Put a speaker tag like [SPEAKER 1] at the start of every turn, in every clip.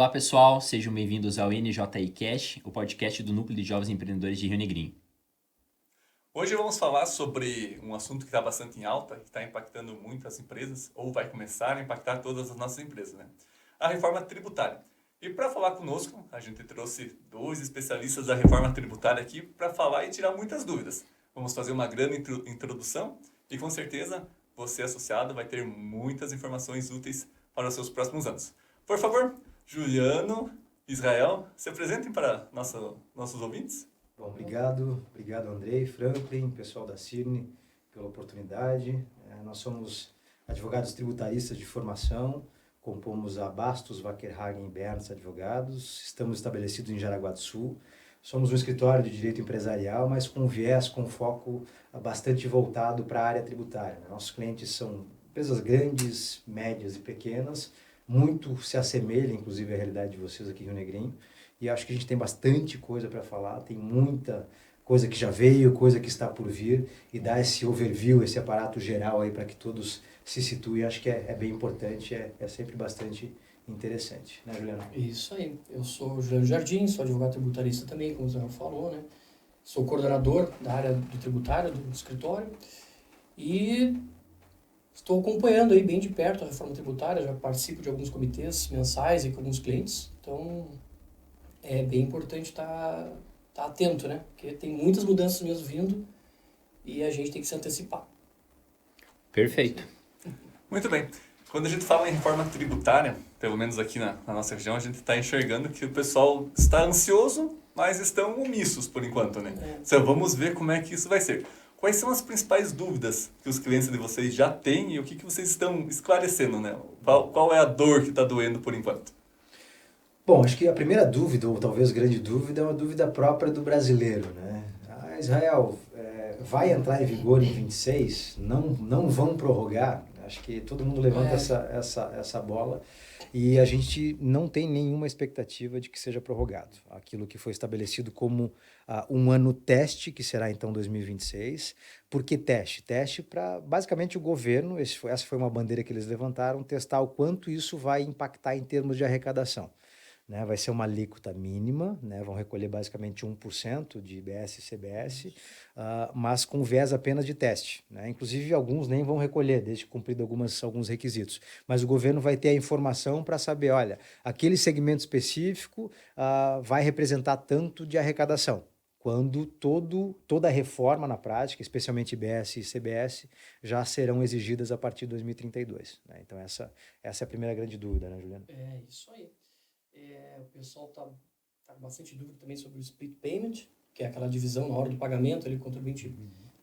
[SPEAKER 1] Olá pessoal, sejam bem-vindos ao NJI Cash, o podcast do Núcleo de Jovens Empreendedores de Rio Negrinho.
[SPEAKER 2] Hoje vamos falar sobre um assunto que está bastante em alta, que está impactando muitas empresas, ou vai começar a impactar todas as nossas empresas, né? A reforma tributária. E para falar conosco, a gente trouxe dois especialistas da reforma tributária aqui para falar e tirar muitas dúvidas. Vamos fazer uma grande introdução e com certeza você associado vai ter muitas informações úteis para os seus próximos anos. Por favor, Juliano, Israel, se apresentem para nossos ouvintes.
[SPEAKER 3] Bom, obrigado Andrei, Franklin, pessoal da Cirne, pela oportunidade. Nós somos advogados tributaristas de formação, compomos a Bastos, Wackerhagen e Berns Advogados, estamos estabelecidos em Jaraguá do Sul, somos um escritório de direito empresarial, mas com viés, com foco bastante voltado para a área tributária. Nossos clientes são empresas grandes, médias e pequenas, muito se assemelha, inclusive, à realidade de vocês aqui em Rio Negrinho. E acho que a gente tem bastante coisa para falar, tem muita coisa que já veio, coisa que está por vir, e dar esse overview, esse aparato geral aí para que todos se situem, acho que é bem importante, é sempre bastante interessante, né, Juliano?
[SPEAKER 4] Isso aí, eu sou o Juliano Jardim, sou advogado tributarista também, como o Zé falou, né? Sou coordenador da área do tributário, do escritório, e estou acompanhando aí bem de perto a reforma tributária, já participo de alguns comitês mensais aí com alguns clientes, então é bem importante estar atento, né? Porque tem muitas mudanças mesmo vindo e a gente tem que se antecipar.
[SPEAKER 1] Perfeito.
[SPEAKER 2] Muito bem. Quando a gente fala em reforma tributária, pelo menos aqui na nossa região, a gente está enxergando que o pessoal está ansioso, mas estão omissos por enquanto, né? Então vamos ver como é que isso vai ser. Quais são as principais dúvidas que os clientes de vocês já têm e o que vocês estão esclarecendo, né? Qual é a dor que está doendo por enquanto?
[SPEAKER 3] Bom, acho que a primeira dúvida, ou talvez grande dúvida, é uma dúvida própria do brasileiro, né? Israel, vai entrar em vigor em 26? Não vão prorrogar? Acho que todo mundo levanta essa bola e a gente não tem nenhuma expectativa de que seja prorrogado. Aquilo que foi estabelecido como um ano teste, que será então 2026. Por que teste? Teste para, basicamente, o governo, essa foi uma bandeira que eles levantaram, testar o quanto isso vai impactar em termos de arrecadação. Né, vai ser uma alíquota mínima, né, vão recolher basicamente 1% de IBS e CBS, mas com viés apenas de teste. Né? Inclusive, alguns nem vão recolher, desde cumprido alguns requisitos. Mas o governo vai ter a informação para saber, olha, aquele segmento específico vai representar tanto de arrecadação, quando toda a reforma na prática, especialmente IBS e CBS, já serão exigidas a partir de 2032. Né? Então, essa é a primeira grande dúvida, né, Juliano?
[SPEAKER 4] É isso aí. O pessoal tá com bastante dúvida também sobre o split payment, que é aquela divisão na hora do pagamento, ali, o contribuinte,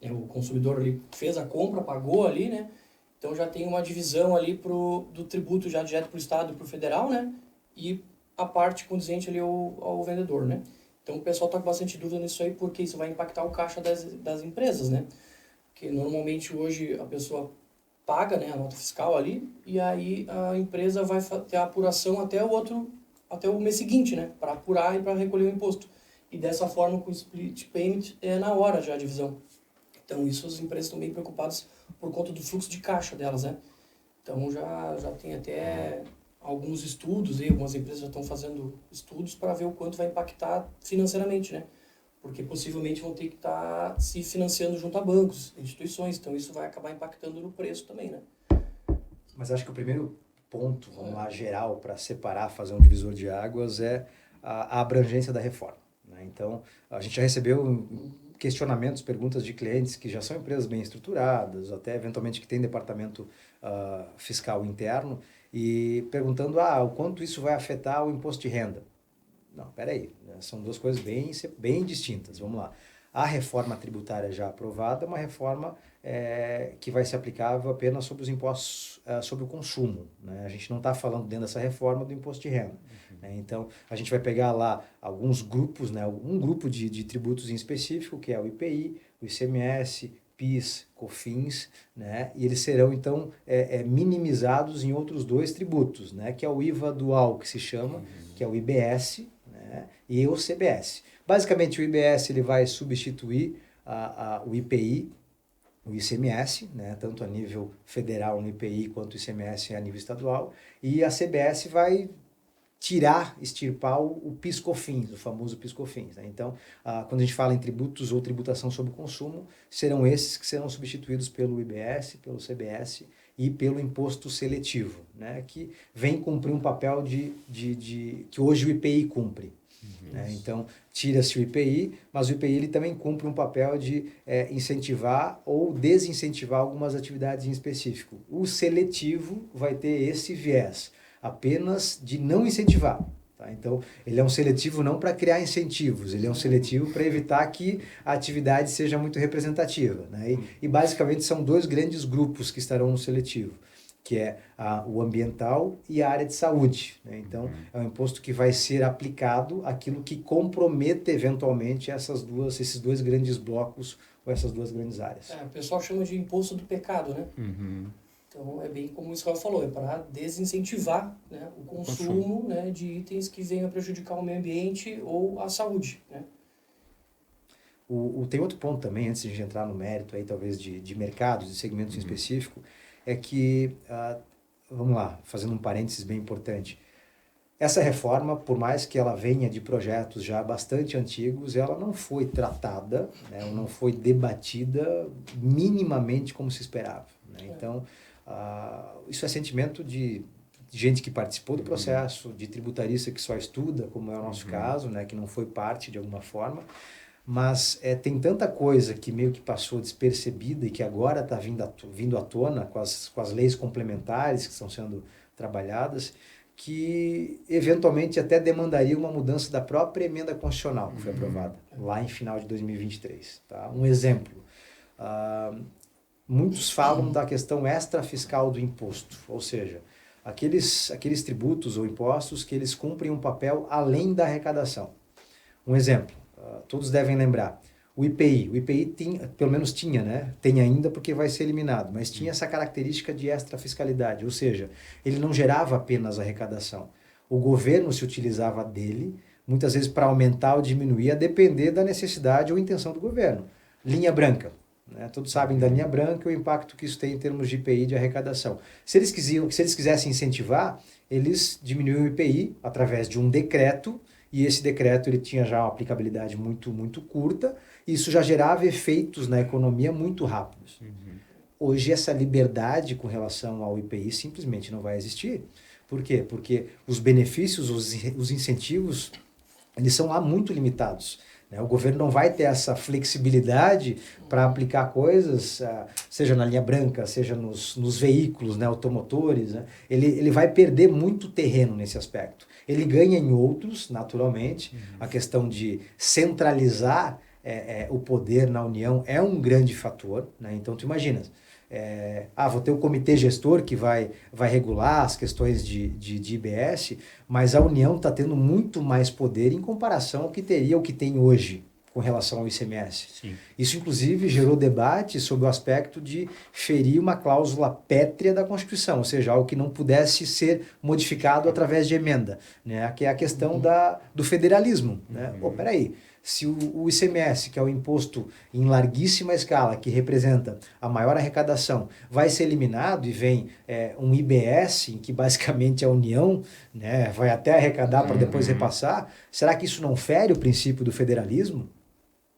[SPEAKER 4] o consumidor ali fez a compra, pagou ali, né? Então já tem uma divisão ali do tributo já direto para o Estado e para o Federal, né? E a parte condizente ali ao vendedor, né? Então o pessoal está com bastante dúvida nisso aí, porque isso vai impactar o caixa das empresas, né? Porque normalmente hoje a pessoa paga, né, a nota fiscal ali, e aí a empresa vai ter a apuração até o mês seguinte, né, para apurar e para recolher o imposto. E dessa forma, com o split payment, é na hora já a divisão. Então, isso as empresas estão bem preocupadas por conta do fluxo de caixa delas, né. Então, já tem até alguns estudos, aí, algumas empresas já estão fazendo estudos para ver o quanto vai impactar financeiramente, né. Porque possivelmente vão ter que estar se financiando junto a bancos, instituições. Então, isso vai acabar impactando no preço também, né.
[SPEAKER 3] Mas acho que o primeiro ponto, vamos lá, geral, para separar, fazer um divisor de águas, é a abrangência da reforma. Né? Então, a gente já recebeu questionamentos, perguntas de clientes que já são empresas bem estruturadas, até eventualmente que têm departamento fiscal interno, e perguntando, o quanto isso vai afetar o imposto de renda. Não, peraí, né? São duas coisas bem distintas, vamos lá. A reforma tributária já aprovada é uma reforma que vai ser aplicável apenas sobre os impostos sobre o consumo. Né? A gente não está falando dentro dessa reforma do imposto de renda. Né? Então, a gente vai pegar lá alguns grupos, né? Um grupo de tributos em específico, que é o IPI, o ICMS, PIS, COFINS, né? E eles serão, então, minimizados em outros dois tributos, né? Que é o IVA dual, que se chama, que é o IBS, né? E o CBS. Basicamente, o IBS ele vai substituir o IPI, o ICMS, né, tanto a nível federal no IPI quanto o ICMS a nível estadual, e a CBS vai extirpar o PIS/COFINS, o famoso PIS/COFINS. Né? Então, quando a gente fala em tributos ou tributação sobre o consumo, serão esses que serão substituídos pelo IBS, pelo CBS e pelo imposto seletivo, né? Que vem cumprir um papel que hoje o IPI cumpre. Né? Então, tira-se o IPI, mas o IPI ele também cumpre um papel de incentivar ou desincentivar algumas atividades em específico. O seletivo vai ter esse viés, apenas de não incentivar. Tá? Então, ele é um seletivo não para criar incentivos, ele é um seletivo para evitar que a atividade seja muito representativa. Né? E basicamente são dois grandes grupos que estarão no seletivo, que é o ambiental e a área de saúde. Né? Então, é um imposto que vai ser aplicado àquilo que comprometa eventualmente esses dois grandes blocos ou essas duas grandes áreas.
[SPEAKER 4] O pessoal chama de imposto do pecado, né? Então, é bem como o Israel falou, é para desincentivar, né, o consumo, né, de itens que venham a prejudicar o meio ambiente ou a saúde. Né?
[SPEAKER 3] Tem outro ponto também, antes de a gente entrar no mérito, aí, talvez de mercados, de segmentos em específico, é que, vamos lá, fazendo um parênteses bem importante, essa reforma, por mais que ela venha de projetos já bastante antigos, ela não foi tratada, né, ela não foi debatida minimamente como se esperava. Né? Então, isso é sentimento de gente que participou do processo, de tributarista que só estuda, como é o nosso caso, né, que não foi parte de alguma forma, mas tem tanta coisa que meio que passou despercebida e que agora está vindo à tona com as leis complementares que estão sendo trabalhadas, que eventualmente até demandaria uma mudança da própria emenda constitucional que foi aprovada lá em final de 2023. Tá? Um exemplo, muitos falam da questão extrafiscal do imposto, ou seja, aqueles tributos ou impostos que eles cumprem um papel além da arrecadação. Um exemplo, todos devem lembrar, o IPI tinha, pelo menos tinha, né? Tem ainda porque vai ser eliminado, mas tinha essa característica de extrafiscalidade, ou seja, ele não gerava apenas arrecadação. O governo se utilizava dele, muitas vezes para aumentar ou diminuir, a depender da necessidade ou intenção do governo. Linha branca. Né? Todos sabem da linha branca e o impacto que isso tem em termos de IPI de arrecadação. Se eles quisessem incentivar, eles diminuíam o IPI através de um decreto, e esse decreto ele tinha já uma aplicabilidade muito, muito curta, e isso já gerava efeitos na economia muito rápidos. Hoje essa liberdade com relação ao IPI simplesmente não vai existir. Por quê? Porque os benefícios, os incentivos, eles são lá muito limitados. O governo não vai ter essa flexibilidade para aplicar coisas, seja na linha branca, seja nos veículos, né, automotores. Né? Ele vai perder muito terreno nesse aspecto. Ele ganha em outros, naturalmente. A questão de centralizar o poder na União é um grande fator. Né? Então, tu imaginas, vou ter o comitê gestor que vai regular as questões de IBS, mas a União está tendo muito mais poder em comparação ao que tem hoje com relação ao ICMS. Sim. Isso, inclusive, gerou debate sobre o aspecto de ferir uma cláusula pétrea da Constituição, ou seja, algo que não pudesse ser modificado através de emenda, né? Que é a questão do federalismo. Né? Peraí, se o ICMS, que é o imposto em larguíssima escala, que representa a maior arrecadação, vai ser eliminado e vem um IBS, em que basicamente a União, né, vai até arrecadar para depois repassar, será que isso não fere o princípio do federalismo?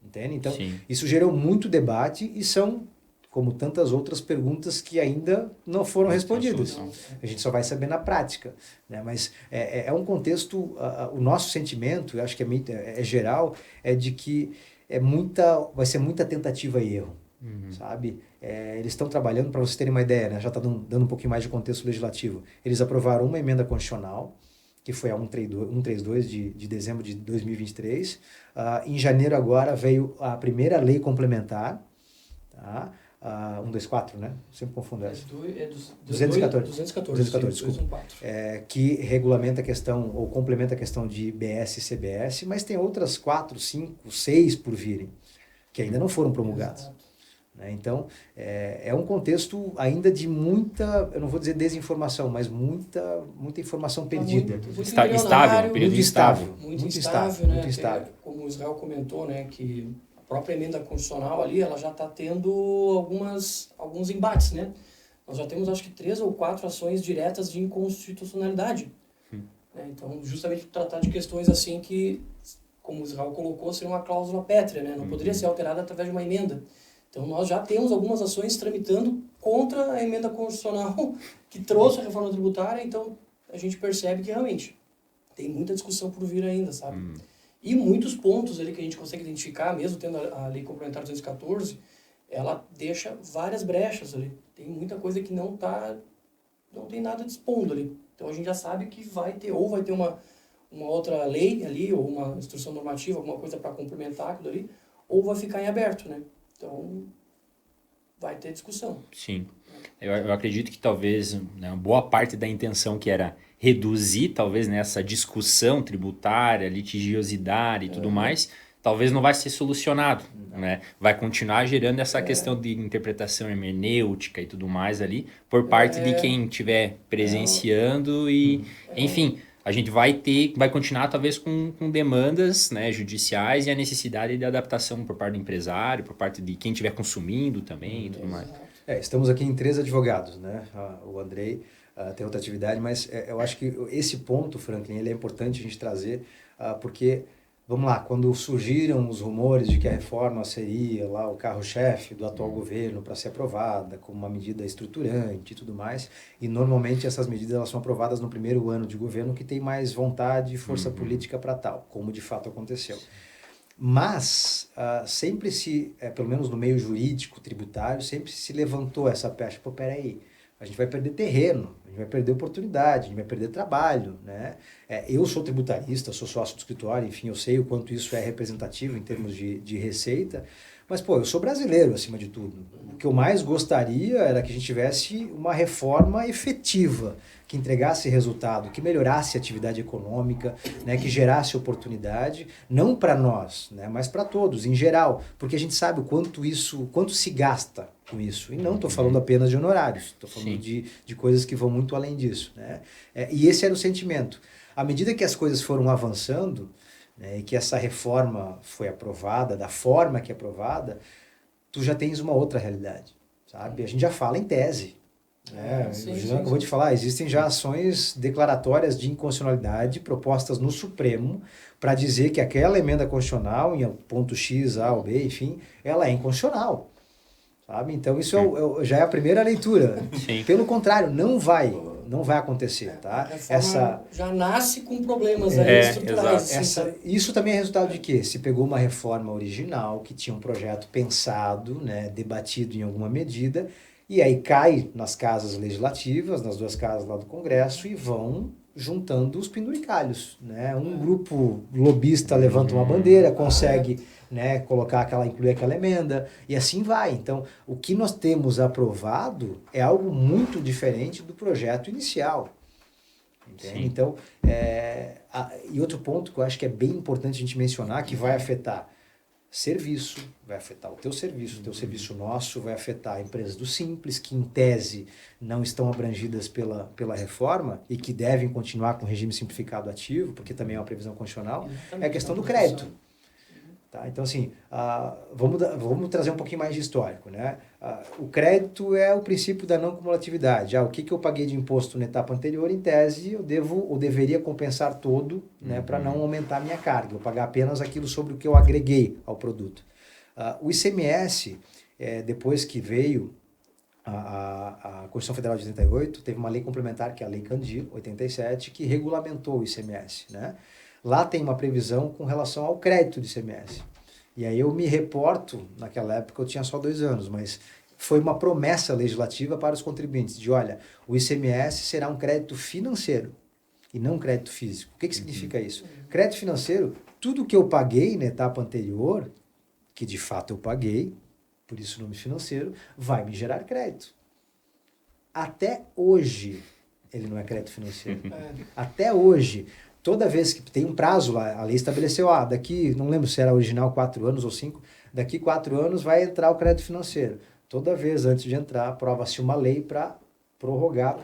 [SPEAKER 3] Entende? Então, isso gerou muito debate e são, como tantas outras perguntas que ainda não foram respondidas. A gente só vai saber na prática. Né? Mas é um contexto, o nosso sentimento, eu acho que é geral, é de que vai ser muita tentativa e erro. Sabe? Eles estão trabalhando, para vocês terem uma ideia, né? Já está dando um pouquinho mais de contexto legislativo. Eles aprovaram uma emenda constitucional, que foi a 132 de dezembro de 2023. Em janeiro agora veio a primeira lei complementar, tá? 124, né? Sempre confundo essa. 214, desculpa. Que regulamenta a questão, ou complementa a questão de IBS e CBS, mas tem outras 4, 5, 6 por virem, que ainda não foram promulgadas. Né? Então, é um contexto ainda de muita, eu não vou dizer desinformação, mas muita informação perdida.
[SPEAKER 1] Muito instável, um período instável.
[SPEAKER 4] Muito instável, né? Muito instável. Como o Israel comentou, né, que a própria emenda constitucional ali, ela já está tendo alguns embates, né? Nós já temos, acho que, 3 ou 4 ações diretas de inconstitucionalidade. né? Então, justamente tratar de questões assim que, como o Israel colocou, seria uma cláusula pétrea, né? Não poderia ser alterada através de uma emenda. Então, nós já temos algumas ações tramitando contra a emenda constitucional que trouxe a reforma tributária, então a gente percebe que realmente tem muita discussão por vir ainda, sabe? E muitos pontos ali que a gente consegue identificar, mesmo tendo a Lei Complementar 214, ela deixa várias brechas ali. Tem muita coisa que não tem nada dispondo ali. Então a gente já sabe que vai ter uma outra lei ali, ou uma instrução normativa, alguma coisa para complementar aquilo ali, ou vai ficar em aberto, né? Então vai ter discussão.
[SPEAKER 1] Sim. Eu acredito que talvez, né, uma boa parte da intenção que era reduzir, talvez, nessa discussão tributária, litigiosidade e tudo mais, talvez não vai ser solucionado, né? Vai continuar gerando essa questão de interpretação hermenêutica e tudo mais ali, por parte de quem estiver presenciando enfim, a gente vai continuar talvez com demandas, né, judiciais e a necessidade de adaptação por parte do empresário, por parte de quem estiver consumindo também e tudo mais.
[SPEAKER 3] Estamos aqui em 3 advogados, né? O Andrei tem outra atividade, mas eu acho que esse ponto, Franklin, ele é importante a gente trazer, porque, vamos lá, quando surgiram os rumores de que a reforma seria lá o carro-chefe do atual governo para ser aprovada, como uma medida estruturante e tudo mais, e normalmente essas medidas elas são aprovadas no primeiro ano de governo que tem mais vontade e força política para tal, como de fato aconteceu. Mas sempre pelo menos no meio jurídico, tributário, sempre se levantou essa pecha. Pô, peraí, a gente vai perder terreno, a gente vai perder oportunidade, a gente vai perder trabalho, né? Eu sou tributarista, sou sócio do escritório, enfim, eu sei o quanto isso é representativo em termos de receita, mas, pô, eu sou brasileiro acima de tudo. O que eu mais gostaria era que a gente tivesse uma reforma efetiva, que entregasse resultado, que melhorasse a atividade econômica, né, que gerasse oportunidade, não para nós, né, mas para todos, em geral, porque a gente sabe quanto se gasta com isso. E não estou falando apenas de honorários, estou falando de coisas que vão muito além disso, né? E esse era o sentimento. À medida que as coisas foram avançando, né, e que essa reforma foi aprovada, da forma que é aprovada, tu já tens uma outra realidade, sabe? A gente já fala em tese. O Jean acabou de falar, existem já ações declaratórias de inconstitucionalidade propostas no Supremo para dizer que aquela emenda constitucional, em ponto X, A ou B, enfim, ela é inconstitucional. Sabe? Então isso já é a primeira leitura.
[SPEAKER 1] Sim.
[SPEAKER 3] Pelo contrário, não vai acontecer. Tá?
[SPEAKER 4] Já nasce com problemas estruturais.
[SPEAKER 3] Isso também é resultado de quê? Se pegou uma reforma original que tinha um projeto pensado, né, debatido em alguma medida, e aí cai nas casas legislativas, nas 2 casas lá do Congresso, e vão juntando os penduricalhos, né? Um grupo lobista levanta uma bandeira, consegue, né, incluir aquela emenda, e assim vai. Então, o que nós temos aprovado é algo muito diferente do projeto inicial. Entende? Então, e outro ponto que eu acho que é bem importante a gente mencionar, que vai afetar serviço, vai afetar o teu serviço nosso, vai afetar empresas do Simples, que em tese não estão abrangidas pela reforma e que devem continuar com o regime simplificado ativo, porque também é uma previsão constitucional, é a questão do crédito. Tá? Então, assim, vamos trazer um pouquinho mais de histórico, né? O crédito é o princípio da não cumulatividade. O que eu paguei de imposto na etapa anterior, em tese, eu devo ou deveria compensar todo, né, para não aumentar a minha carga. Eu pagar apenas aquilo sobre o que eu agreguei ao produto. O ICMS, depois que veio a Constituição Federal de 88, teve uma lei complementar, que é a Lei Candir, 87, que regulamentou o ICMS, né? Lá tem uma previsão com relação ao crédito de ICMS. E aí eu me reporto, naquela época eu tinha só 2 anos, mas foi uma promessa legislativa para os contribuintes, de olha, o ICMS será um crédito financeiro e não um crédito físico. O que significa isso? Crédito financeiro, tudo que eu paguei na etapa anterior, que de fato eu paguei, por isso o nome financeiro, vai me gerar crédito. Até hoje, ele não é crédito financeiro. Até hoje. Toda vez que tem um prazo lá, a lei estabeleceu, daqui, não lembro se era original 4 anos ou 5, daqui 4 anos vai entrar o crédito financeiro. Toda vez antes de entrar, aprova-se uma lei para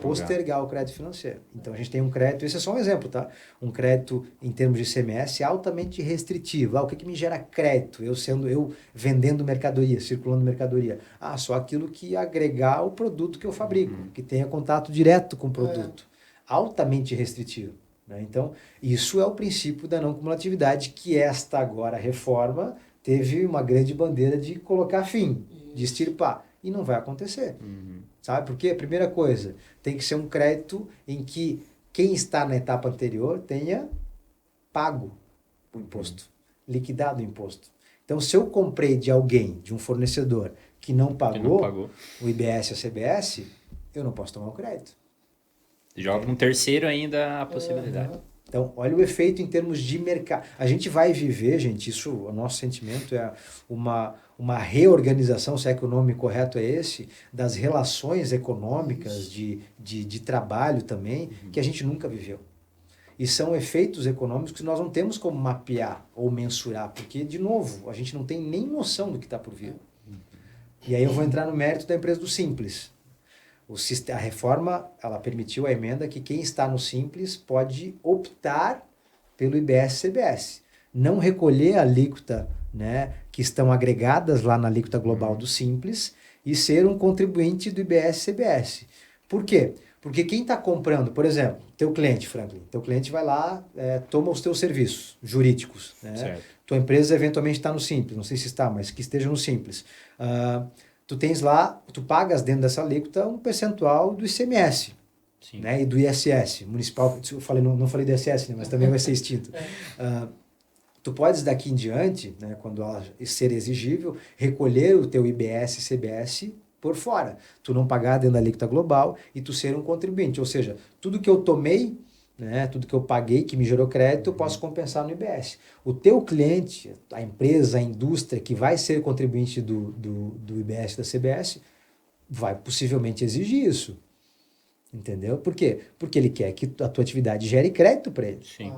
[SPEAKER 3] postergar o crédito financeiro. Então a gente tem um crédito, esse é só um exemplo, tá? Um crédito em termos de ICMS altamente restritivo. O que me gera crédito? Eu vendendo mercadoria, circulando mercadoria. Só aquilo que agregar ao produto que eu fabrico, que tenha contato direto com o produto. Altamente restritivo. né? Então, isso é o princípio da não cumulatividade, que esta agora reforma teve uma grande bandeira de colocar fim, de extirpar. E não vai acontecer. Sabe por quê? A primeira coisa, tem que ser um crédito em que quem está na etapa anterior tenha pago o imposto, liquidado o imposto. Então, se eu comprei de alguém, de um fornecedor, que não pagou o IBS e a CBS, eu não posso tomar o crédito.
[SPEAKER 1] Joga um terceiro ainda a possibilidade.
[SPEAKER 3] Então, olha o efeito em termos de mercado. A gente vai viver, gente, isso, o nosso sentimento é uma reorganização, se é que o nome correto é esse, das relações econômicas, de trabalho também, que a gente nunca viveu. E são efeitos econômicos que nós não temos como mapear ou mensurar, porque, de novo, a gente não tem nem noção do que está por vir. E aí eu vou entrar no mérito da empresa do Simples. A reforma, ela permitiu a emenda que quem está no Simples pode optar pelo IBS-CBS. Não recolher a alíquota, né, que estão agregadas lá na alíquota global do Simples e ser um contribuinte do IBS-CBS. Por quê? Porque quem está comprando, por exemplo, teu cliente, Franklin, teu cliente vai lá, toma os teus serviços jurídicos, né?
[SPEAKER 1] Certo.
[SPEAKER 3] Tua empresa eventualmente está no Simples, não sei se está, mas que esteja no Simples. Tu tens lá, tu pagas dentro dessa alíquota um percentual do ICMS,
[SPEAKER 1] Sim.
[SPEAKER 3] né, e do ISS, municipal, eu falei, não falei do ISS, né, mas também vai ser extinto. Tu podes daqui em diante, né, quando ela ser exigível, recolher o teu IBS e CBS por fora. Tu não pagar dentro da alíquota global e tu ser um contribuinte. Ou seja, tudo que eu tomei, né, tudo que eu paguei, que me gerou crédito, eu posso compensar no IBS. O teu cliente, a empresa, a indústria que vai ser contribuinte do IBS e da CBS, vai possivelmente exigir isso. Entendeu? Por quê? Porque ele quer que a tua atividade gere crédito para ele.
[SPEAKER 1] Sim.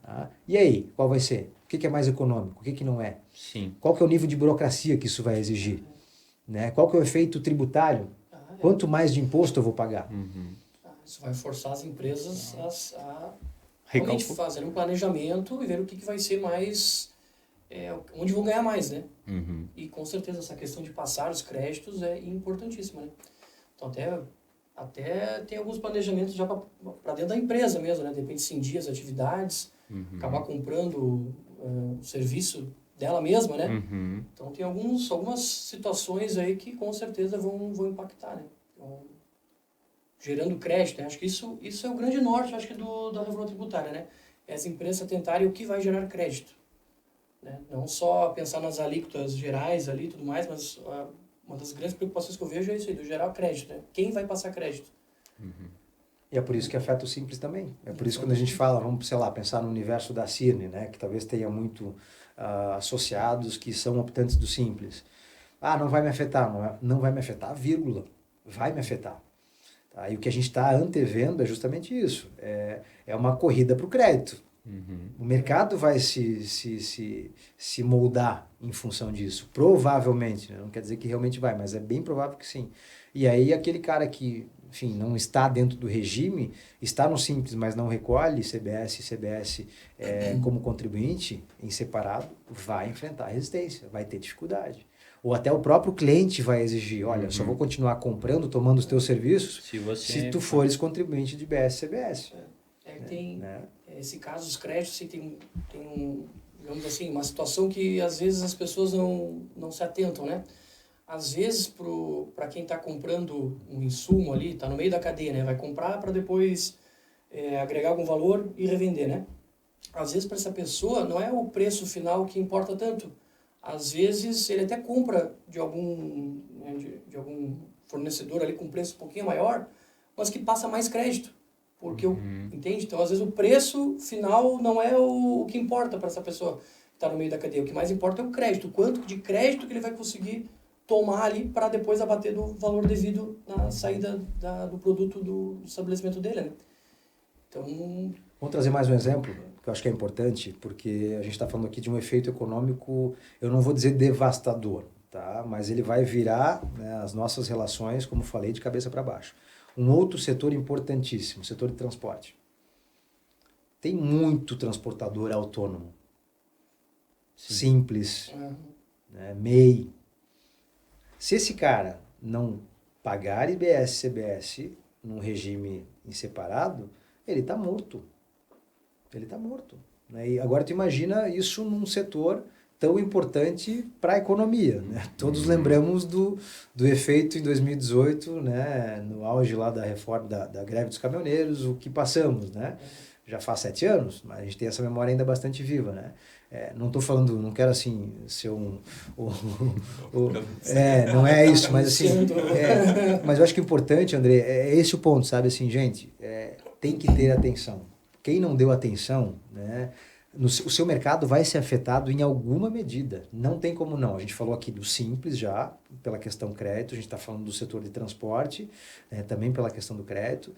[SPEAKER 3] Tá? E aí, qual vai ser? O que é mais econômico? O que não é?
[SPEAKER 1] Sim.
[SPEAKER 3] Qual que é o nível de burocracia que isso vai exigir? Né? Qual que é o efeito tributário? Quanto mais de imposto eu vou pagar?
[SPEAKER 4] Isso vai forçar as empresas a
[SPEAKER 1] Recalcular.
[SPEAKER 4] realmente fazer um planejamento e ver o que vai ser mais... onde vão ganhar mais, né? E com certeza essa questão de passar os créditos é importantíssima, né? Então até tem alguns planejamentos já para dentro da empresa mesmo, né? De repente cindir as atividades, acabar comprando o serviço dela mesma, né? Então tem algumas situações aí que com certeza vão impactar, né? Então, gerando crédito, né? Acho que isso é o grande norte, acho que da reforma tributária, né? É as empresas tentarem o que vai gerar crédito, né? Não só pensar nas alíquotas gerais ali e tudo mais, mas uma das grandes preocupações que eu vejo é isso aí, do gerar crédito, né? Quem vai passar crédito?
[SPEAKER 3] E é por isso que afeta o Simples também. É por isso que quando a gente fala, vamos, sei lá, pensar no universo da Cirne, né? Que talvez tenha muito associados que são optantes do Simples. Não vai me afetar. Não vai me afetar, vírgula. Vai me afetar. Tá? E o que a gente está antevendo é justamente isso. É uma corrida para o crédito. O mercado vai se moldar em função disso. Provavelmente. Né? Não quer dizer que realmente vai, mas é bem provável que sim. E aí aquele cara que, enfim, não está dentro do regime, está no Simples, mas não recolhe CBS e CBS como contribuinte em separado, vai enfrentar resistência, vai ter dificuldade. Ou até o próprio cliente vai exigir, olha, só vou continuar comprando, tomando os teus serviços, se tu fores contribuinte de IBS e CBS.
[SPEAKER 4] Tem esse caso dos créditos, tem digamos assim, uma situação que às vezes as pessoas não se atentam, né? Às vezes, para quem está comprando um insumo ali, está no meio da cadeia, né? Vai comprar para depois agregar algum valor e revender, né? Às vezes, para essa pessoa, não é o preço final que importa tanto. Às vezes, ele até compra de algum fornecedor ali com preço um pouquinho maior, mas que passa mais crédito. Porque, entende? Então, às vezes, o preço final não é o que importa para essa pessoa que está no meio da cadeia. O que mais importa é o crédito. O quanto de crédito que ele vai conseguir tomar ali para depois abater do valor devido na saída do produto do estabelecimento dele, né? Então...
[SPEAKER 3] Vamos trazer mais um exemplo, que eu acho que é importante, porque a gente está falando aqui de um efeito econômico, eu não vou dizer devastador, tá? Mas ele vai virar, né, as nossas relações, como falei, de cabeça para baixo. Um outro setor importantíssimo, o setor de transporte. Tem muito transportador autônomo. Simples, né, MEI. Se esse cara não pagar IBS, CBS num regime em separado, ele está morto. Ele está morto. Né? E agora tu imagina isso num setor tão importante para a economia. Né? Todos lembramos do efeito em 2018, né? No auge lá da reforma da greve dos caminhoneiros, o que passamos, né? Já faz 7 anos, mas a gente tem essa memória ainda bastante viva, né? Não estou falando, não quero assim ser não é isso, mas assim, mas eu acho que o importante, André, é esse o ponto, sabe? Assim, gente, tem que ter atenção. Quem não deu atenção, né? O seu mercado vai ser afetado em alguma medida. Não tem como não. A gente falou aqui do simples já, pela questão crédito. A gente está falando do setor de transporte, também pela questão do crédito.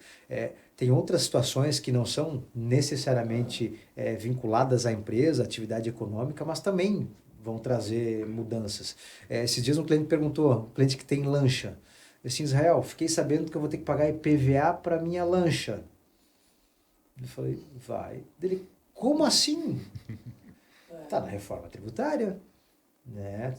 [SPEAKER 3] Tem outras situações que não são necessariamente vinculadas à empresa, à atividade econômica, mas também vão trazer mudanças. Esses dias um cliente perguntou, um cliente que tem lancha. Eu disse, Israel, fiquei sabendo que eu vou ter que pagar IPVA para minha lancha. Eu falei, vai. Dele, como assim? Tá na reforma tributária, né?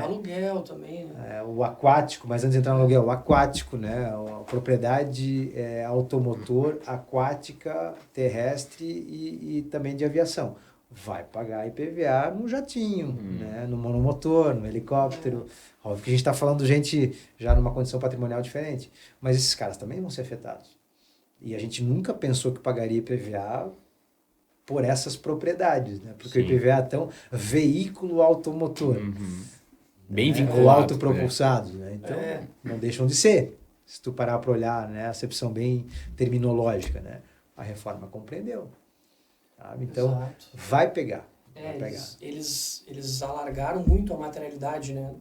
[SPEAKER 4] Aluguel também, né?
[SPEAKER 3] O aquático, mas antes de entrar no aluguel, o aquático, né? A propriedade automotor, aquática, terrestre e também de aviação. Vai pagar IPVA no jatinho, né? No monomotor, no helicóptero. Óbvio que a gente está falando de gente já numa condição patrimonial diferente, mas esses caras também vão ser afetados. E a gente nunca pensou que pagaria IPVA por essas propriedades, né? Porque o IPVA é tão veículo automotor.
[SPEAKER 1] Bem
[SPEAKER 3] né?
[SPEAKER 1] vinculado.
[SPEAKER 3] Ou autopropulsado, né? Então, não deixam de ser. Se tu parar para olhar, né? A acepção bem terminológica, né? A reforma compreendeu. Sabe? Então,
[SPEAKER 4] Exato.
[SPEAKER 3] vai pegar. Vai pegar.
[SPEAKER 4] Eles alargaram muito a materialidade, né,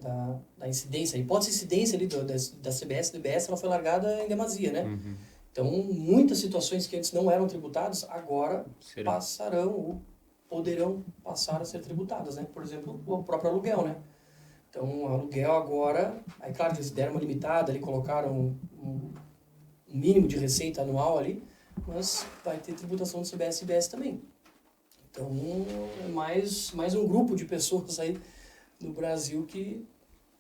[SPEAKER 4] da incidência. A hipótese de incidência ali da CBS e do IBS, ela foi largada em demasia, né? Então, muitas situações que antes não eram tributadas, agora passarão ou poderão passar a ser tributadas, né? Por exemplo, o próprio aluguel, né? Então, o aluguel agora, aí claro que eles deram uma limitada ali, colocaram um mínimo de receita anual ali, mas vai ter tributação do CBS e IBS também. Então, é mais um grupo de pessoas aí no Brasil que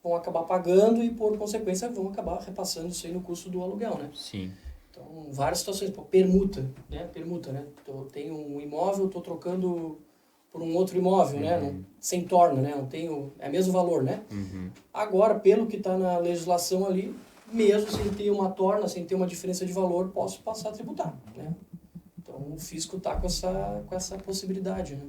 [SPEAKER 4] vão acabar pagando e, por consequência, vão acabar repassando isso aí no custo do aluguel, né?
[SPEAKER 1] Sim.
[SPEAKER 4] Então, várias situações, permuta, né? Tenho um imóvel, estou trocando por um outro imóvel, né? Sem torna, né? Não tenho, é o mesmo valor, né? Agora, pelo que está na legislação ali, mesmo sem ter uma torna, sem ter uma diferença de valor, posso passar a tributar, né? Então, o fisco está com essa possibilidade, né?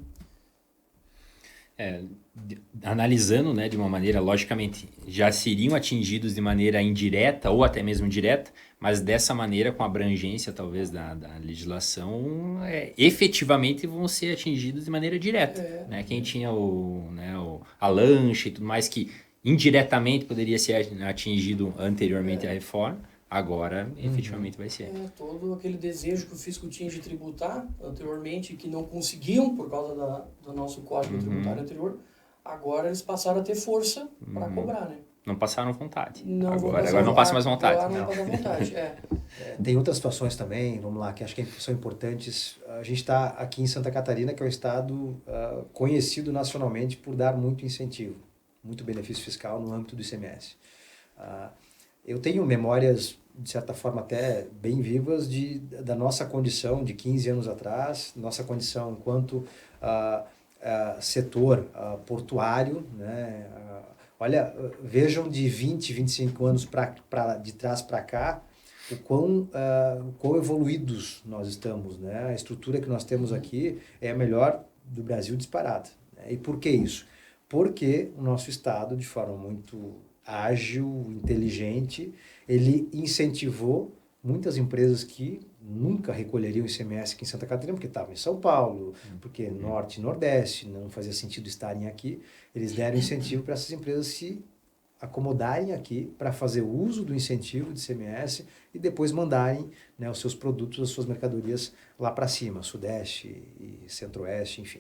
[SPEAKER 1] Analisando, né, de uma maneira, logicamente, já seriam atingidos de maneira indireta ou até mesmo direta, mas dessa maneira, com a abrangência, talvez, da legislação, efetivamente vão ser atingidos de maneira direta. Né? Quem tinha a lancha e tudo mais, que indiretamente poderia ser atingido anteriormente à reforma, agora efetivamente vai ser.
[SPEAKER 4] Todo aquele desejo que o fisco tinha de tributar anteriormente, que não conseguiam por causa do nosso código tributário anterior, agora eles passaram a ter força para cobrar, né?
[SPEAKER 1] Não passaram vontade.
[SPEAKER 4] Agora
[SPEAKER 1] não passa mais vontade.
[SPEAKER 4] Agora não passa vontade,
[SPEAKER 3] Tem outras situações também, vamos lá, que acho que são importantes. A gente está aqui em Santa Catarina, que é um estado conhecido nacionalmente por dar muito incentivo, muito benefício fiscal no âmbito do ICMS. Eu tenho memórias, de certa forma, até bem vivas da nossa condição de 15 anos atrás, nossa condição enquanto setor portuário, né? Olha, vejam de 20, 25 anos de trás para cá, o quão evoluídos nós estamos, né? A estrutura que nós temos aqui é a melhor do Brasil disparada. Né? E por que isso? Porque o nosso Estado, de forma muito ágil, inteligente, ele incentivou muitas empresas que nunca recolheriam ICMS aqui em Santa Catarina, porque estavam em São Paulo, porque Norte e Nordeste, não fazia sentido estarem aqui. Eles deram incentivo para essas empresas se acomodarem aqui para fazer uso do incentivo de ICMS e depois mandarem, né, os seus produtos, as suas mercadorias lá para cima, Sudeste e Centro-Oeste, enfim.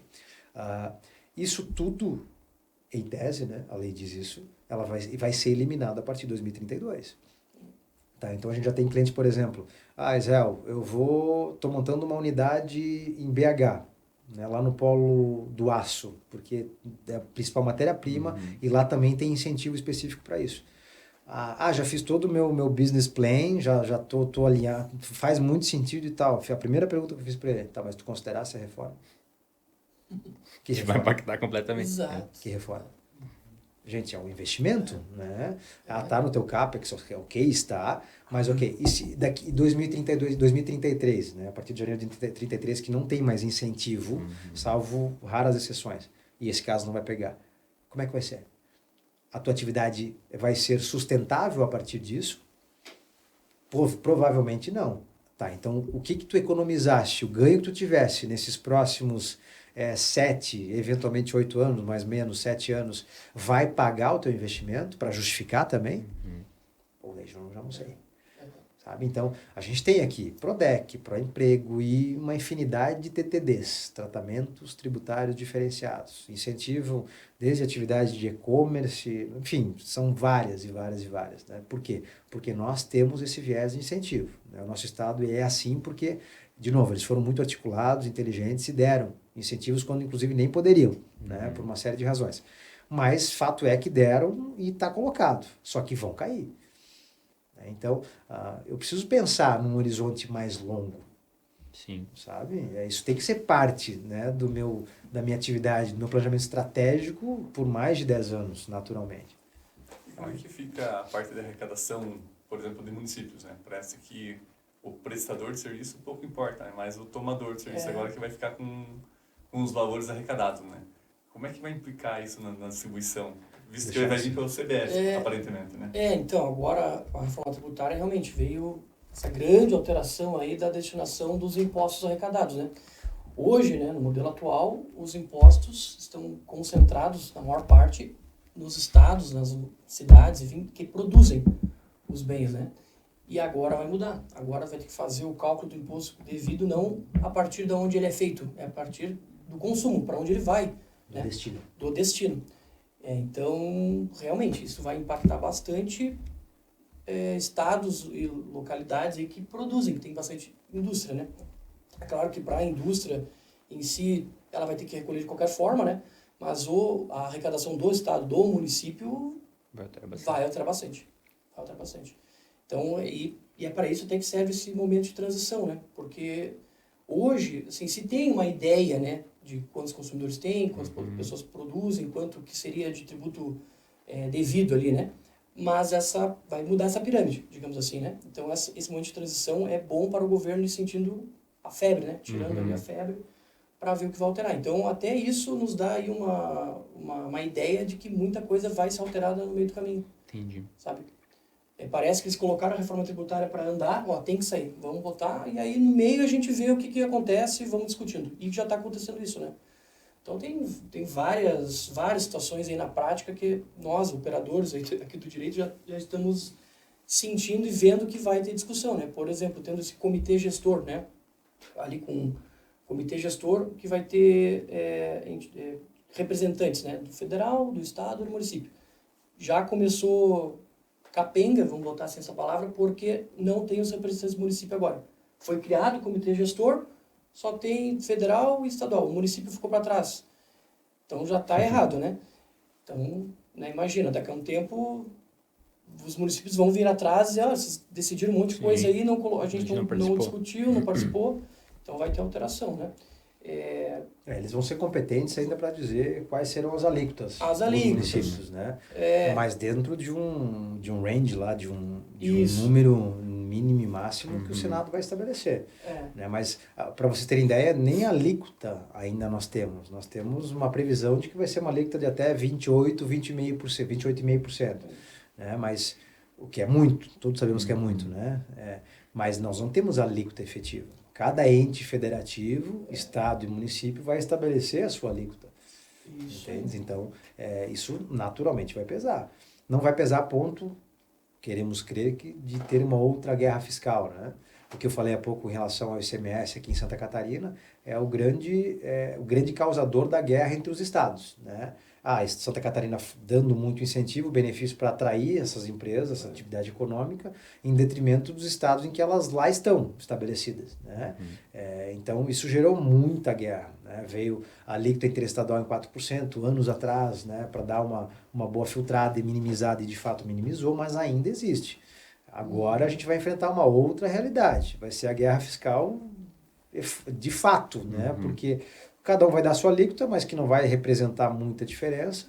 [SPEAKER 3] Isso tudo, em tese, né, a lei diz isso, ela vai ser eliminada a partir de 2032. Tá, então a gente já tem cliente, por exemplo, Israel, estou montando uma unidade em BH, né, lá no polo do aço, porque é a principal matéria-prima e lá também tem incentivo específico para isso. Já fiz todo o meu business plan, já tô alinhado, faz muito sentido e tal. A primeira pergunta que eu fiz para ele, tá, mas tu considerasse a reforma? Que
[SPEAKER 1] Isso vai
[SPEAKER 3] reforma?
[SPEAKER 1] impactar completamente.
[SPEAKER 4] Exato.
[SPEAKER 3] Que reforma? Gente, é um investimento, né? Tá no teu CAPEX, ok, está, mas ok, e se daqui 2032, 2033, né? A partir de janeiro de 2033, que não tem mais incentivo, salvo raras exceções, e esse caso não vai pegar. Como é que vai ser? A tua atividade vai ser sustentável a partir disso? Provavelmente não. Tá, então o que tu economizaste, o ganho que tu tivesse nesses próximos 7, eventualmente 8 anos, mais ou menos 7 anos, vai pagar o teu investimento para justificar também? Ou já não sei. Sabe? Então, a gente tem aqui PRODEC, PROEMPREGO e uma infinidade de TTDs, tratamentos tributários diferenciados. Incentivam desde atividades de e-commerce, enfim, são várias e várias e várias. Né? Por quê? Porque nós temos esse viés de incentivo. Né? O nosso Estado é assim porque, de novo, eles foram muito articulados, inteligentes e deram incentivos quando, inclusive, nem poderiam, né? Por uma série de razões. Mas, fato é que deram e está colocado, só que vão cair. Então, eu preciso pensar num horizonte mais longo.
[SPEAKER 1] Sim.
[SPEAKER 3] Sabe? Isso tem que ser parte, né, da minha atividade, do meu planejamento estratégico por mais de 10 anos, naturalmente.
[SPEAKER 2] E como é que fica a parte da arrecadação, por exemplo, de municípios, né? Parece que o prestador de serviço pouco importa, né? Mas o tomador de serviço agora que vai ficar com os valores arrecadados, né? Como é que vai implicar isso na distribuição? Visto que ele vai vir pelo CBS, aparentemente, né?
[SPEAKER 4] Então, agora a reforma tributária realmente veio essa grande alteração aí da destinação dos impostos arrecadados, né? Hoje, né, no modelo atual, os impostos estão concentrados, na maior parte, nos estados, nas cidades, enfim, que produzem os bens, né? E agora vai mudar. Agora vai ter que fazer o cálculo do imposto devido não a partir de onde ele é feito, é a partir do consumo, para onde ele vai.
[SPEAKER 3] Do destino.
[SPEAKER 4] Do destino. Então, realmente, isso vai impactar bastante estados e localidades aí que produzem, que tem bastante indústria, né? É claro que para a indústria em si, ela vai ter que recolher de qualquer forma, né? Mas a arrecadação do estado, do município, vai alterar bastante. Vai alterar bastante. Então, e é para isso até que serve esse momento de transição, né? Porque hoje, assim, se tem uma ideia, né, de quantos consumidores tem, quantas pessoas produzem, quanto que seria de tributo devido ali, né? Mas vai mudar essa pirâmide, digamos assim, né? Então, esse momento de transição é bom para o governo ir sentindo a febre, né? Tirando ali a febre para ver o que vai alterar. Então, até isso nos dá aí uma ideia de que muita coisa vai ser alterada no meio do caminho.
[SPEAKER 1] Entendi.
[SPEAKER 4] Sabe? Parece que eles colocaram a reforma tributária para andar, tem que sair, vamos votar, e aí no meio a gente vê o que acontece e vamos discutindo. E já está acontecendo isso, né? Então tem várias situações aí na prática que nós, operadores aqui do direito, já estamos sentindo e vendo que vai ter discussão, né? Por exemplo, tendo esse comitê gestor, né? Ali com o comitê gestor que vai ter representantes, né? Do federal, do estado e do município. Já começou capenga, vamos botar assim essa palavra, porque não tem os representantes do município agora. Foi criado o comitê gestor, só tem federal e estadual. O município ficou para trás. Então já está errado, né? Então, né, imagina, daqui a um tempo os municípios vão vir atrás e dizer, vocês decidiram um monte de coisa aí, a gente não discutiu, não participou. Então vai ter alteração, né?
[SPEAKER 3] Eles vão ser competentes ainda para dizer quais serão as alíquotas dos municípios, né? Mas dentro de um range lá, de um número mínimo e máximo que o Senado vai estabelecer. Né? Mas, para vocês terem ideia, nem a alíquota ainda nós temos. Nós temos uma previsão de que vai ser uma alíquota de até 28,5%. Né? Mas, o que é muito, todos sabemos que é muito, né? Mas nós não temos a alíquota efetiva. Cada ente federativo, estado e município vai estabelecer a sua alíquota. Entende? Então, isso naturalmente vai pesar. Não vai pesar a ponto, queremos crer, de ter uma outra guerra fiscal, né? o que eu falei há pouco em relação ao ICMS aqui em Santa Catarina, é o grande causador da guerra entre os estados, né? Santa Catarina dando muito incentivo, benefício para atrair essas empresas, essa atividade econômica, em detrimento dos estados em que elas lá estão estabelecidas, né? Então, isso gerou muita guerra, né? Veio a alíquota interestadual em 4% anos atrás, né? Para dar uma boa filtrada e minimizada, e de fato minimizou, mas ainda existe. Agora a gente vai enfrentar uma outra realidade, vai ser a guerra fiscal de fato, né? Porque cada um vai dar a sua alíquota, mas que não vai representar muita diferença.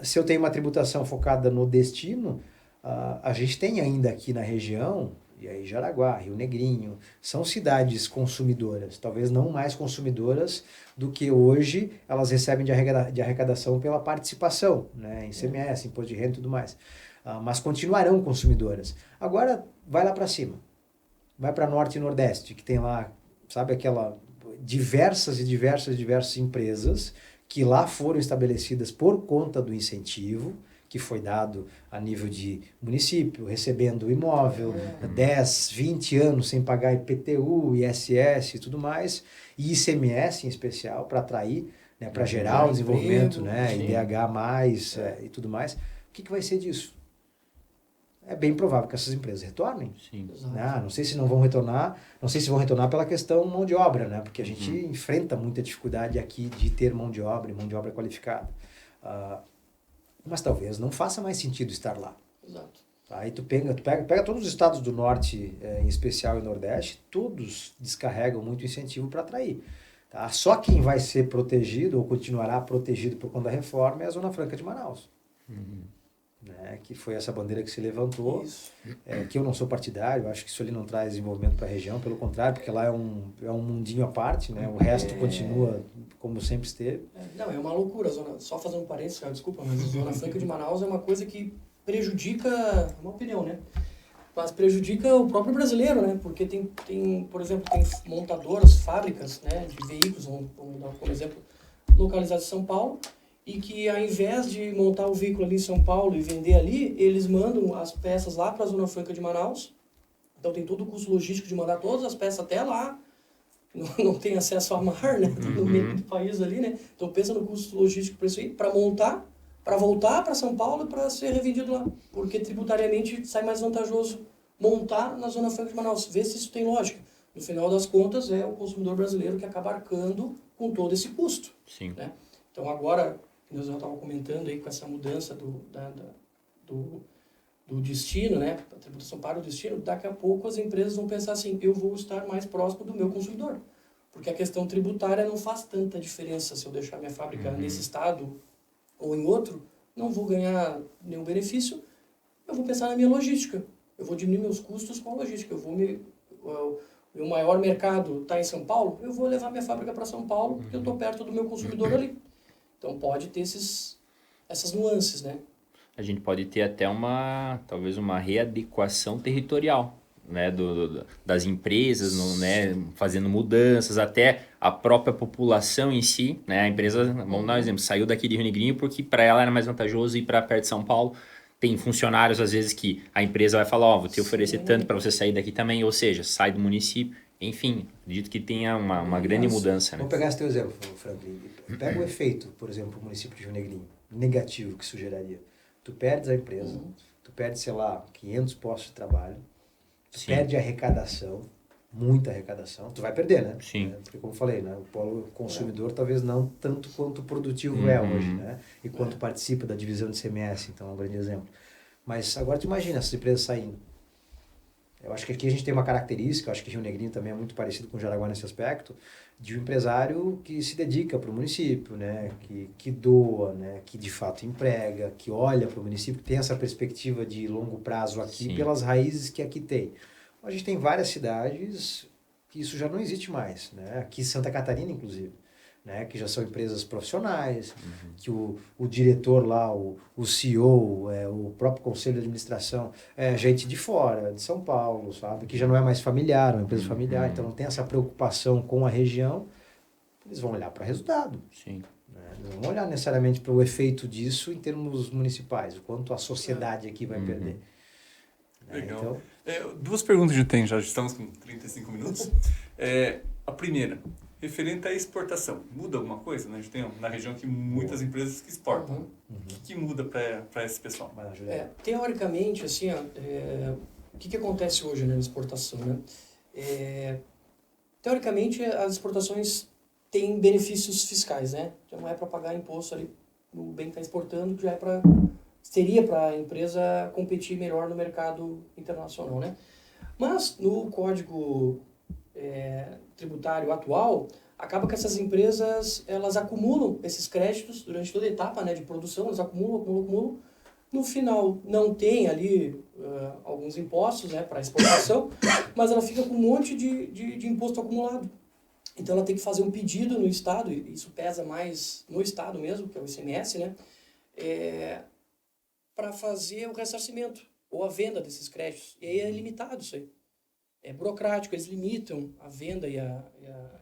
[SPEAKER 3] Se eu tenho uma tributação focada no destino, a gente tem ainda aqui na região, e aí Jaraguá, Rio Negrinho, são cidades consumidoras, talvez não mais consumidoras do que hoje elas recebem de arrecadação pela participação, né? Em ICMS, imposto de renda e tudo mais. Mas continuarão consumidoras. Agora, vai lá para cima. Vai para Norte e Nordeste, que tem lá, sabe, diversas empresas que lá foram estabelecidas por conta do incentivo que foi dado a nível de município, recebendo imóvel, 10, 20 anos sem pagar IPTU, ISS e tudo mais, e ICMS em especial, para atrair, né, para gerar o desenvolvimento, né, IDH+, e tudo mais. O que vai ser disso? É bem provável que essas empresas retornem.
[SPEAKER 1] Sim.
[SPEAKER 3] Não sei se não vão retornar, não sei se vão retornar pela questão mão de obra, né? Porque a gente enfrenta muita dificuldade aqui de ter mão de obra qualificada. Mas talvez não faça mais sentido estar lá.
[SPEAKER 4] Exato.
[SPEAKER 3] Aí tu pega todos os estados do norte, em especial e nordeste, todos descarregam muito incentivo para atrair. Tá? Só quem vai ser protegido ou continuará protegido por conta da reforma é a Zona Franca de Manaus. Né, que foi essa bandeira que se levantou, que eu não sou partidário, acho que isso ali não traz desenvolvimento para a região, pelo contrário, porque lá é um mundinho à parte, né, o resto continua como sempre esteve.
[SPEAKER 4] Não, é uma loucura, só fazendo um parênteses, cara, desculpa, mas a Zona Franca de Manaus é uma coisa que prejudica, é uma opinião, né, mas prejudica o próprio brasileiro, né, porque tem por exemplo, tem montadoras, fábricas, né, de veículos, vamos dar como exemplo, localizadas em São Paulo, e que ao invés de montar o veículo ali em São Paulo e vender ali, eles mandam as peças lá para a Zona Franca de Manaus. Então tem todo o custo logístico de mandar todas as peças até lá. Não tem acesso a mar, né? No meio do país ali, né? Então pensa no custo logístico para isso aí, para montar, para voltar para São Paulo e para ser revendido lá. Porque tributariamente sai mais vantajoso montar na Zona Franca de Manaus. Vê se isso tem lógica. No final das contas, é o consumidor brasileiro que acaba arcando com todo esse custo.
[SPEAKER 1] Sim.
[SPEAKER 4] Né? Então agora, nós já estávamos comentando aí com essa mudança do destino, né, a tributação para o destino, daqui a pouco as empresas vão pensar assim, eu vou estar mais próximo do meu consumidor, porque a questão tributária não faz tanta diferença se eu deixar minha fábrica nesse estado ou em outro, não vou ganhar nenhum benefício, eu vou pensar na minha logística, eu vou diminuir meus custos com a logística, o meu maior mercado está em São Paulo, eu vou levar minha fábrica para São Paulo, porque eu estou perto do meu consumidor ali. Então pode ter essas nuances, né?
[SPEAKER 1] A gente pode ter até talvez uma readequação territorial, né, das empresas, né, fazendo mudanças, até a própria população em si, né, a empresa, vamos dar um exemplo, saiu daqui de Rio Negrinho porque para ela era mais vantajoso ir para perto de São Paulo. Tem funcionários, às vezes, que a empresa vai falar, vou te oferecer tanto para você sair daqui também, ou seja, sai do município. Enfim, acredito que tenha uma grande mudança. Né?
[SPEAKER 3] Vamos pegar esse teu exemplo, Franklin. Pega o efeito, por exemplo, o município de Rio Negrinho, negativo que isso geraria. Tu perdes a empresa, tu perdes, sei lá, 500 postos de trabalho, tu perde arrecadação, muita arrecadação, tu vai perder, né?
[SPEAKER 1] Sim.
[SPEAKER 3] Porque, como eu falei, né, o polo consumidor talvez não tanto quanto o produtivo é hoje, né? E quanto participa da divisão de CMS, então é um grande exemplo. Mas agora tu imagina essas empresas saindo. Eu acho que aqui a gente tem uma característica, eu acho que Rio Negrinho também é muito parecido com Jaraguá nesse aspecto, de um empresário que se dedica para o município, né? Que doa, né? Que de fato emprega, que olha para o município, que tem essa perspectiva de longo prazo aqui pelas raízes que aqui tem. A gente tem várias cidades que isso já não existe mais, né? Aqui em Santa Catarina, inclusive. Né, que já são empresas profissionais, que o diretor lá, o CEO, o próprio conselho de administração é gente de fora, de São Paulo, sabe? Que já não é mais familiar, é uma empresa familiar, então não tem essa preocupação com a região, eles vão olhar para resultado.
[SPEAKER 1] Sim.
[SPEAKER 3] Né? Não vão olhar necessariamente para o efeito disso em termos municipais, o quanto a sociedade aqui vai perder.
[SPEAKER 2] Legal.
[SPEAKER 3] Então,
[SPEAKER 2] Duas perguntas a gente tem, já estamos com 35 minutos. A primeira, referente à exportação, muda alguma coisa? Né? A gente tem na região aqui muitas empresas que exportam. O que muda para esse pessoal?
[SPEAKER 4] Teoricamente, assim, o que acontece hoje, né, na exportação? Né? Teoricamente, as exportações têm benefícios fiscais, né? Já não é para pagar imposto ali no bem que está exportando, já seria para a empresa competir melhor no mercado internacional, né? Mas no Código Tributário atual, acaba que essas empresas elas acumulam esses créditos durante toda a etapa, né, de produção, elas acumulam. No final, não tem ali alguns impostos, né, para exportação, mas ela fica com um monte de imposto acumulado. Então, ela tem que fazer um pedido no Estado, e isso pesa mais no Estado mesmo, que é o ICMS, né, para fazer o ressarcimento ou a venda desses créditos. E aí é limitado isso aí. É burocrático, eles limitam a venda e a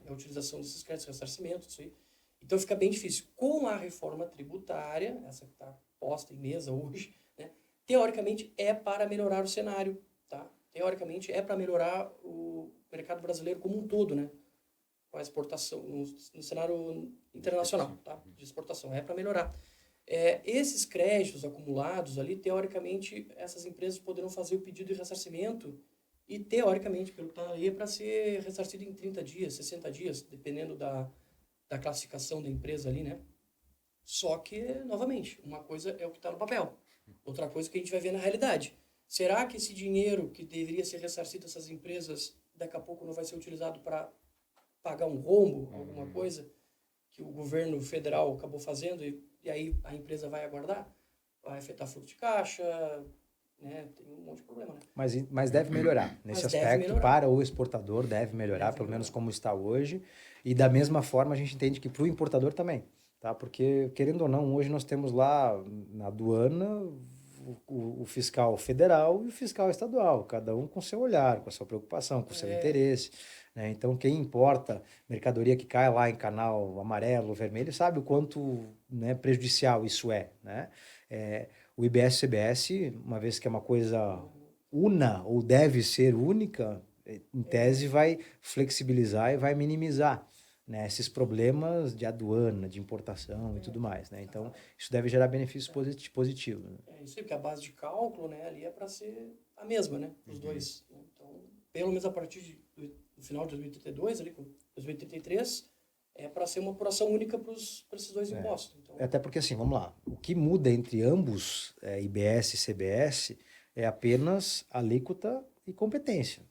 [SPEAKER 4] utilização desses créditos de ressarcimento, isso aí. Então fica bem difícil. Com a reforma tributária, essa que está posta em mesa hoje, né, teoricamente é para melhorar o cenário, tá? Teoricamente é para melhorar o mercado brasileiro como um todo, né? Com a exportação, no cenário internacional, tá? De exportação, é para melhorar. Esses créditos acumulados ali, teoricamente, essas empresas poderão fazer o pedido de ressarcimento e, teoricamente, pelo que está aí, é para ser ressarcido em 30 dias, 60 dias, dependendo da classificação da empresa ali, né? Só que, novamente, uma coisa é o que está no papel, outra coisa que a gente vai ver na realidade. Será que esse dinheiro que deveria ser ressarcido a essas empresas, daqui a pouco não vai ser utilizado para pagar um rombo, alguma coisa que o governo federal acabou fazendo e aí a empresa vai aguardar? Vai afetar fluxo de caixa, né? Tem um monte de problema, né?
[SPEAKER 3] Mas deve melhorar. Nesse aspecto, para o exportador, deve melhorar, pelo menos como está hoje. E da mesma forma, a gente entende que para o importador também. Tá? Porque, querendo ou não, hoje nós temos lá na aduana o fiscal federal e o fiscal estadual, cada um com seu olhar, com a sua preocupação, com o seu interesse. Né? Então, quem importa mercadoria que cai lá em canal amarelo, vermelho, sabe o quanto, né, prejudicial isso é. Né? O IBS-CBS, uma vez que é uma coisa una ou deve ser única, em tese vai flexibilizar e vai minimizar, né, esses problemas de aduana, de importação e tudo mais. Né? Então, isso deve gerar benefícios positivos. Né?
[SPEAKER 4] Isso aí, porque a base de cálculo, né, ali é para ser a mesma, né, os dois. Né? Então, pelo menos a partir do final de 2032, ali, com 2033, é para ser uma apuração única para esses dois impostos. Então,
[SPEAKER 3] até porque, assim, vamos lá, o que muda entre ambos, IBS e CBS, é apenas alíquota e competência.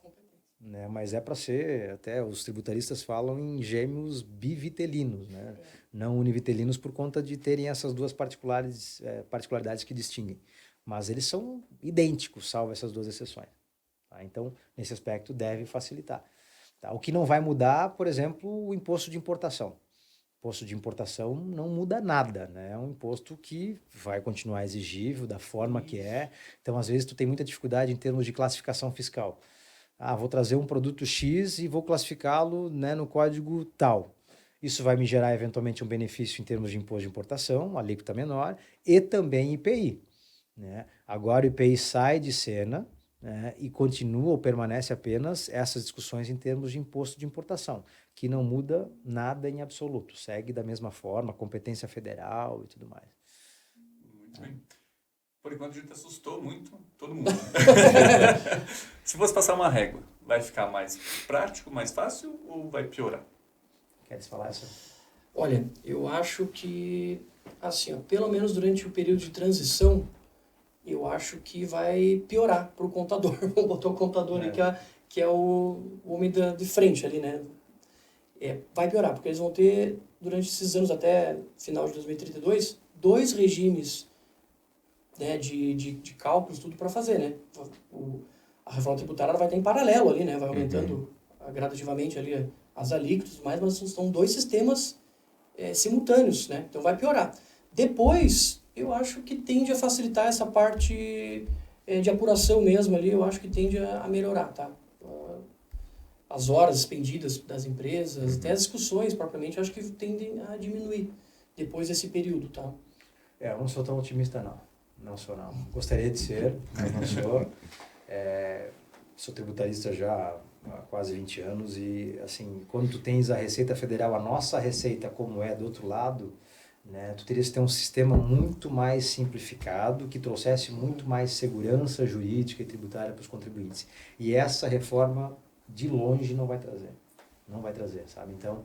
[SPEAKER 3] Né? Mas é para ser, até os tributaristas falam em gêmeos bivitelinos, né? Não univitelinos por conta de terem essas duas particularidades que distinguem. Mas eles são idênticos, salvo essas duas exceções. Tá? Então, nesse aspecto, deve facilitar. Tá? O que não vai mudar, por exemplo, o imposto de importação. O imposto de importação não muda nada, né? É um imposto que vai continuar exigível da forma que é. Então, às vezes, tu tem muita dificuldade em termos de classificação fiscal. Vou trazer um produto X e vou classificá-lo, né, no código tal. Isso vai me gerar, eventualmente, um benefício em termos de imposto de importação, uma alíquota menor, e também IPI. Né? Agora o IPI sai de cena, né, e continua ou permanece apenas essas discussões em termos de imposto de importação, que não muda nada em absoluto. Segue da mesma forma, competência federal e tudo mais.
[SPEAKER 2] Muito bem. Por enquanto a gente assustou muito todo mundo. Se fosse passar uma régua, vai ficar mais prático, mais fácil ou vai piorar?
[SPEAKER 3] Queres falar isso?
[SPEAKER 4] Olha, eu acho que, assim, pelo menos durante o período de transição, eu acho que vai piorar para o contador. Vamos botar o contador ali, que é o homem de frente ali, né? Vai piorar, porque eles vão ter, durante esses anos até final de 2032, 2 regimes, né, de cálculos, tudo para fazer, né? A reforma tributária ela vai ter em paralelo ali, né? Vai aumentando gradativamente ali as alíquotas, mas são 2 sistemas simultâneos, né? Então vai piorar. Depois, eu acho que tende a facilitar essa parte de apuração mesmo ali, eu acho que tende a melhorar, tá? As horas expendidas das empresas, até as discussões propriamente, eu acho que tendem a diminuir depois desse período, tá?
[SPEAKER 3] Eu não sou tão otimista, não. Não sou, não. Gostaria de ser, mas não sou. sou tributarista já há quase 20 anos e, assim, quando tu tens a Receita Federal, a nossa Receita como é do outro lado, né, tu terias que ter um sistema muito mais simplificado, que trouxesse muito mais segurança jurídica e tributária para os contribuintes. E essa reforma, de longe, não vai trazer. Não vai trazer, sabe? Então,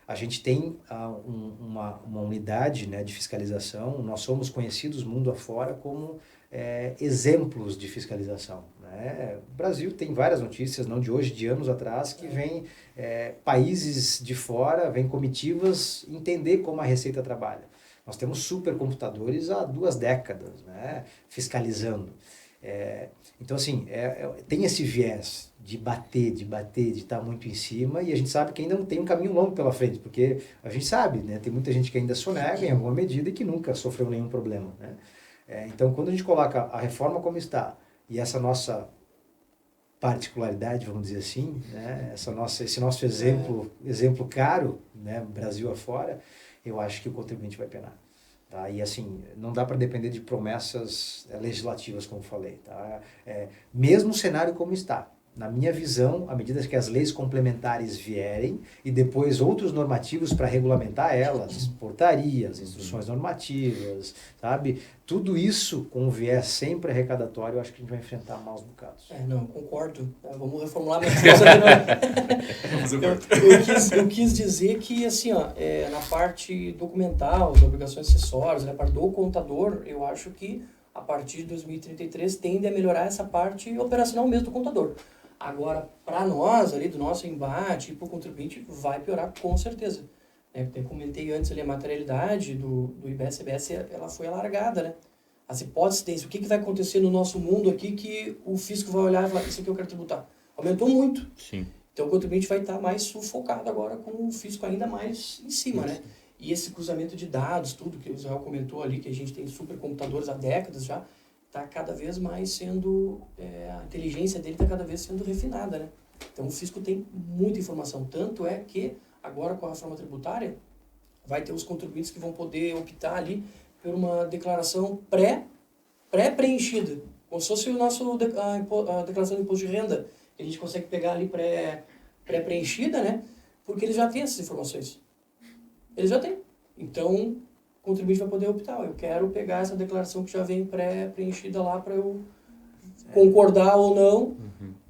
[SPEAKER 3] a gente tem uma unidade, né, de fiscalização, nós somos conhecidos mundo afora como exemplos de fiscalização, né? O Brasil tem várias notícias, não de hoje, de anos atrás, que vem países de fora, vem comitivas entender como a Receita trabalha. Nós temos supercomputadores há 2 décadas, né, fiscalizando. Então, assim, tem esse viés de bater, de estar muito em cima, e a gente sabe que ainda não tem um caminho longo pela frente, porque a gente sabe, né, tem muita gente que ainda sonega em alguma medida e que nunca sofreu nenhum problema, né? Então, quando a gente coloca a reforma como está, e essa nossa particularidade, vamos dizer assim, né, esse nosso exemplo caro, né, Brasil afora, eu acho que o contribuinte vai penar. Tá? E assim, não dá para depender de promessas legislativas, como falei. Tá? Mesmo o cenário como está, na minha visão, à medida que as leis complementares vierem e depois outros normativos para regulamentar elas, portarias, instruções normativas, sabe? Tudo isso com um viés sempre arrecadatório, eu acho que a gente vai enfrentar maus bocados.
[SPEAKER 4] Não, concordo. Vamos reformular minha resposta. Eu quis dizer que, assim, ó, na parte documental, das obrigações acessórias, na parte do contador, eu acho que a partir de 2033 tende a melhorar essa parte operacional mesmo do contador. Agora, para nós, ali, do nosso embate, para o contribuinte, vai piorar com certeza. Eu comentei antes ali, a materialidade do IBS-CBS, ela foi alargada, né? As hipóteses, o que vai acontecer no nosso mundo aqui que o fisco vai olhar e falar, isso aqui eu quero tributar. Aumentou muito.
[SPEAKER 1] Sim.
[SPEAKER 4] Então, o contribuinte vai estar mais sufocado agora com o fisco ainda mais em cima, né? E esse cruzamento de dados, tudo que o Israel comentou ali, que a gente tem supercomputadores há décadas já, está cada vez mais sendo, a inteligência dele está cada vez sendo refinada, né? Então, o fisco tem muita informação. Tanto é que, agora com a reforma tributária, vai ter os contribuintes que vão poder optar ali por uma declaração pré-preenchida. Como se fosse a declaração de imposto de renda, que a gente consegue pegar ali pré-preenchida, né? Porque eles já têm essas informações. Eles já têm. Então, o contribuinte vai poder optar. Eu quero pegar essa declaração que já vem pré-preenchida lá para eu concordar ou não,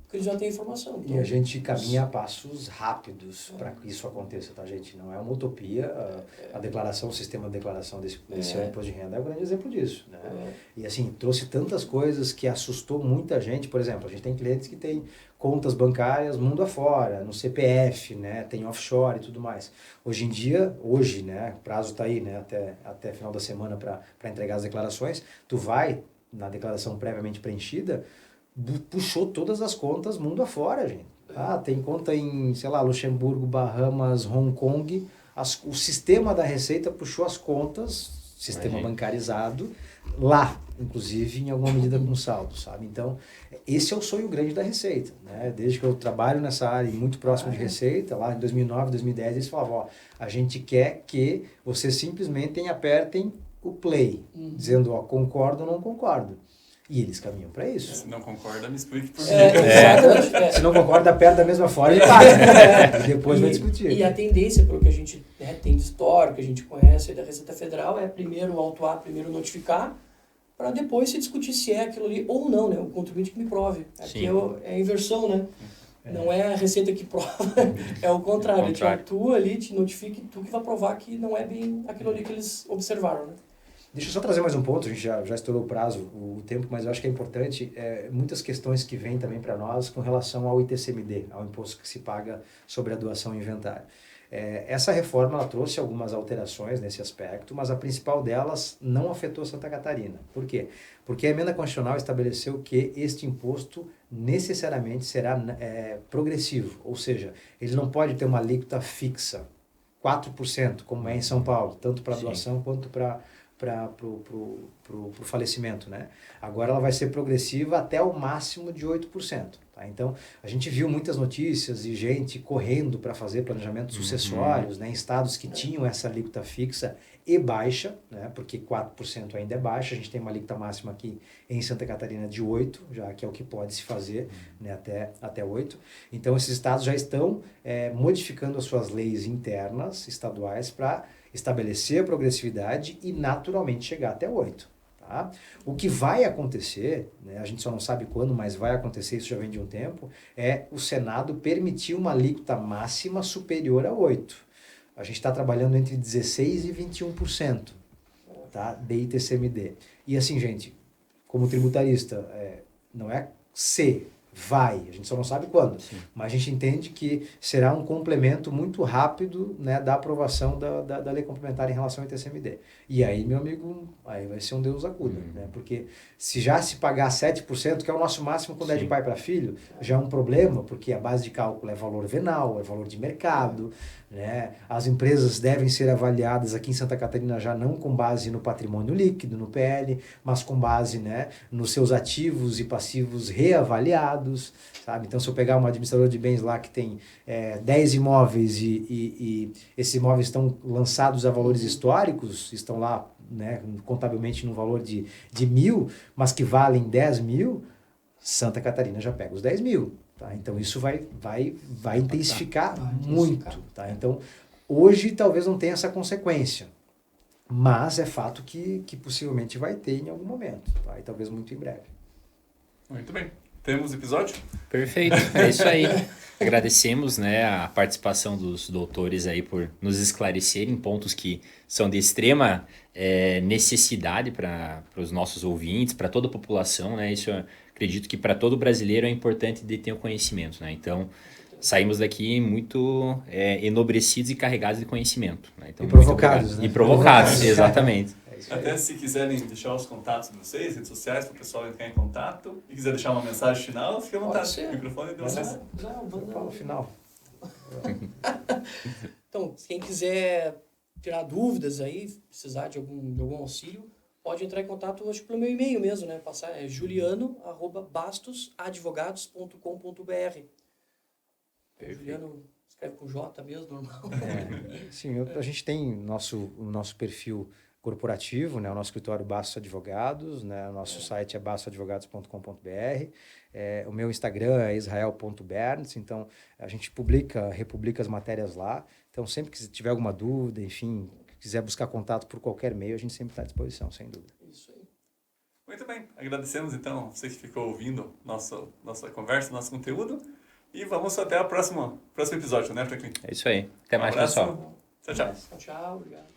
[SPEAKER 4] porque ele já tem informação. Então,
[SPEAKER 3] e a gente caminha a passos rápidos para que isso aconteça, tá, gente? Não é uma utopia. A declaração, o sistema de declaração desse imposto de renda é um grande exemplo disso, né? E assim, trouxe tantas coisas que assustou muita gente. Por exemplo, a gente tem clientes que têm contas bancárias mundo afora, no CPF, né? Tem offshore e tudo mais. Hoje em dia, né? O prazo está aí, né? Até final da semana para entregar as declarações. Tu vai, na declaração previamente preenchida, puxou todas as contas mundo afora, gente. Tem conta em, sei lá, Luxemburgo, Bahamas, Hong Kong. O sistema da Receita puxou as contas, sistema bancarizado, lá, inclusive, em alguma medida com saldo, sabe? Então, esse é o sonho grande da Receita, né? Desde que eu trabalho nessa área e muito próximo de Receita, lá em 2009, 2010, eles falavam, a gente quer que vocês simplesmente apertem o play, dizendo, concordo ou não concordo. E eles caminham para isso.
[SPEAKER 2] Se não concorda, me explique por quê.
[SPEAKER 3] Se não concorda, aperta da mesma forma e paga. E depois vai discutir.
[SPEAKER 4] E a tendência, pelo que a gente tem de histórico, que a gente conhece da Receita Federal, é primeiro autuar, primeiro notificar, para depois se discutir se é aquilo ali ou não, né? O contribuinte que me prove. Aqui é a inversão, né? Não é a Receita que prova, é o contrário. Ele te autua ali, te notifica e tu que vai provar que não é bem aquilo ali que eles observaram, né?
[SPEAKER 3] Deixa eu só trazer mais um ponto, a gente já estourou o prazo, o tempo, mas eu acho que é importante, muitas questões que vêm também para nós com relação ao ITCMD, ao imposto que se paga sobre a doação e inventário. Essa reforma ela trouxe algumas alterações nesse aspecto, mas a principal delas não afetou Santa Catarina. Por quê? Porque a emenda constitucional estabeleceu que este imposto necessariamente será progressivo, ou seja, ele não pode ter uma alíquota fixa, 4%, como é em São Paulo, tanto para doação quanto para o falecimento, né? Agora ela vai ser progressiva até o máximo de 8%. Tá? Então, a gente viu muitas notícias e gente correndo para fazer planejamentos sucessórios, né? Em estados que tinham essa alíquota fixa, e baixa, né, porque 4% ainda é baixa, a gente tem uma alíquota máxima aqui em Santa Catarina de 8%, já que é o que pode se fazer, né, até 8%. Então, esses estados já estão modificando as suas leis internas, estaduais, para estabelecer a progressividade e naturalmente chegar até 8%. Tá? O que vai acontecer, né, a gente só não sabe quando, mas vai acontecer, isso já vem de um tempo, é o Senado permitir uma alíquota máxima superior a 8%. A gente está trabalhando entre 16% e 21%, tá, de ITCMD. E assim, gente, como tributarista, não é se vai, a gente só não sabe quando,
[SPEAKER 1] Sim.
[SPEAKER 3] mas a gente entende que será um complemento muito rápido, né, da aprovação da lei complementar em relação ao ITCMD. E aí, meu amigo, aí vai ser um Deus acuda, né, porque se já se pagar 7%, que é o nosso máximo quando é de
[SPEAKER 1] Sim.
[SPEAKER 3] pai para filho, já é um problema, porque a base de cálculo é valor venal, é valor de mercado, né, as empresas devem ser avaliadas aqui em Santa Catarina já não com base no patrimônio líquido, no PL, mas com base, né, nos seus ativos e passivos reavaliados, sabe? Então, se eu pegar uma administradora de bens lá que tem 10 imóveis e esses imóveis estão lançados a valores históricos, estão lá, né, contabilmente no valor de 1.000, mas que valem 10.000, Santa Catarina já pega os 10.000. Tá? Então, isso vai intensificar muito. Tá? Então, hoje talvez não tenha essa consequência, mas é fato que possivelmente vai ter em algum momento, tá? E talvez muito em breve.
[SPEAKER 2] Muito bem. Temos episódio?
[SPEAKER 1] Perfeito, é isso aí. Agradecemos, né, a participação dos doutores aí por nos esclarecerem pontos que são de extrema necessidade para os nossos ouvintes, para toda a população, né? Isso eu acredito que para todo brasileiro é importante de ter o conhecimento, né? Então, saímos daqui muito enobrecidos e carregados de conhecimento. Né? Então,
[SPEAKER 3] E provocados,
[SPEAKER 1] muito
[SPEAKER 3] né?
[SPEAKER 1] E provocados, exatamente.
[SPEAKER 2] Até se quiserem deixar os contatos de vocês, redes sociais, para o pessoal entrar em contato, e quiser deixar uma mensagem final, fique à vontade. O microfone é de vocês.
[SPEAKER 3] Fala no final.
[SPEAKER 4] Então, quem quiser tirar dúvidas aí, precisar de algum auxílio, pode entrar em contato, acho que pelo meu e-mail mesmo, né? Passar é juliano@bastosadvogados.com.br. Juliano escreve com J mesmo, normal.
[SPEAKER 3] Sim, a gente tem o nosso perfil corporativo, né? O nosso escritório Bastos Advogados, né? O nosso site é bastosadvogados.com.br. O meu Instagram é israel.berns, então a gente republica as matérias lá. Então, sempre que tiver alguma dúvida, enfim, quiser buscar contato por qualquer meio, a gente sempre está à disposição, sem dúvida.
[SPEAKER 4] Isso aí.
[SPEAKER 2] Muito bem. Agradecemos, então, você que ficou ouvindo nossa conversa, nosso conteúdo. E vamos até o próximo episódio, né, Franklin?
[SPEAKER 1] É isso aí. Até mais,
[SPEAKER 2] abraço.
[SPEAKER 1] pessoal.
[SPEAKER 2] Tchau, tchau.
[SPEAKER 4] Tchau, obrigado.